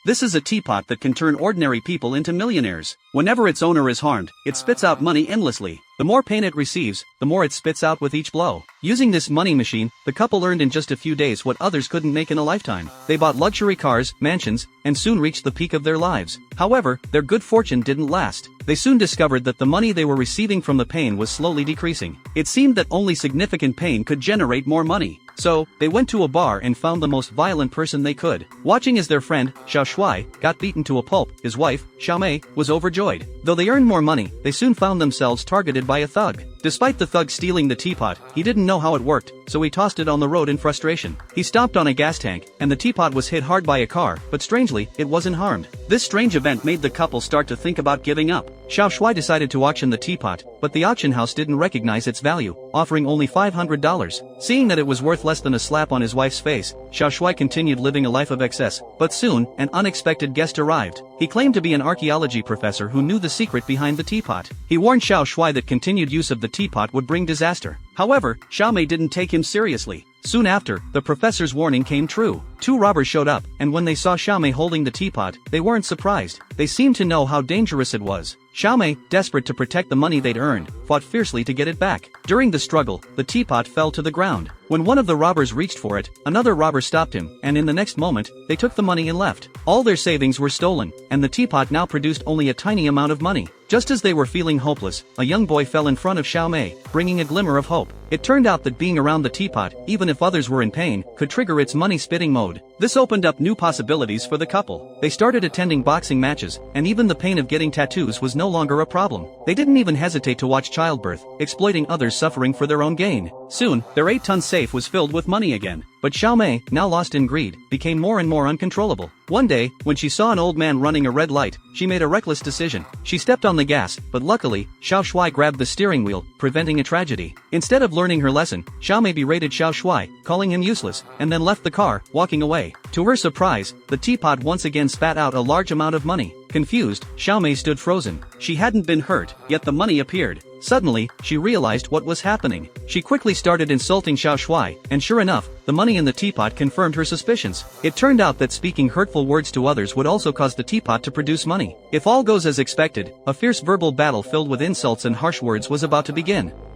This is a teapot that can turn ordinary people into millionaires. Whenever its owner is harmed, it spits out money endlessly. The more pain it receives, the more it spits out with each blow. Using this money machine, the couple earned in just a few days what others couldn't make in a lifetime. They bought luxury cars, mansions, and soon reached the peak of their lives. However, their good fortune didn't last. They soon discovered that the money they were receiving from the pain was slowly decreasing. It seemed that only significant pain could generate more money. So, they went to a bar and found the most violent person they could. Watching as their friend, Xiao Shuai, got beaten to a pulp, his wife, Xiao Mei, was overjoyed. Though they earned more money, they soon found themselves targeted by a thug. Despite the thug stealing the teapot, he didn't know how it worked, so he tossed it on the road in frustration. He stomped on a gas tank, and the teapot was hit hard by a car, but strangely, it wasn't harmed. This strange event made the couple start to think about giving up. Xiao Shuai decided to auction the teapot, but the auction house didn't recognize its value, offering only $500. Seeing that it was worth less than a slap on his wife's face, Xiao Shuai continued living a life of excess, but soon, an unexpected guest arrived. He claimed to be an archaeology professor who knew the secret behind the teapot. He warned Xiao Shuai that continued use of the teapot would bring disaster. However, Xiao Mei didn't take him seriously. Soon after, the professor's warning came true. Two robbers showed up, and when they saw Xiao Mei holding the teapot, they weren't surprised. They seemed to know how dangerous it was. Xiao Mei, desperate to protect the money they'd earned, fought fiercely to get it back. During the struggle, the teapot fell to the ground. When one of the robbers reached for it, another robber stopped him, and in the next moment, they took the money and left. All their savings were stolen, and the teapot now produced only a tiny amount of money. Just as they were feeling hopeless, a young boy fell in front of Xiao Mei, bringing a glimmer of hope. It turned out that being around the teapot, even if others were in pain, could trigger its money-spitting mode. This opened up new possibilities for the couple. They started attending boxing matches, and even the pain of getting tattoos was no longer a problem. They didn't even hesitate to watch childbirth, exploiting others suffering for their own gain. Soon, their 8-ton safe was filled with money again. But Xiao Mei, now lost in greed, became more and more uncontrollable. One day, when she saw an old man running a red light, she made a reckless decision. She stepped on the gas, but luckily, Xiao Shuai grabbed the steering wheel, preventing a tragedy. Instead of learning her lesson, Xiao Mei berated Xiao Shuai, calling him useless, and then left the car, walking away. To her surprise, the teapot once again spat out a large amount of money. Confused, Xiao Mei stood frozen. She hadn't been hurt, yet the money appeared. Suddenly, she realized what was happening. She quickly started insulting Xiao Shuai, and sure enough, the money in the teapot confirmed her suspicions. It turned out that speaking hurtful words to others would also cause the teapot to produce money. If all goes as expected, a fierce verbal battle filled with insults and harsh words was about to begin.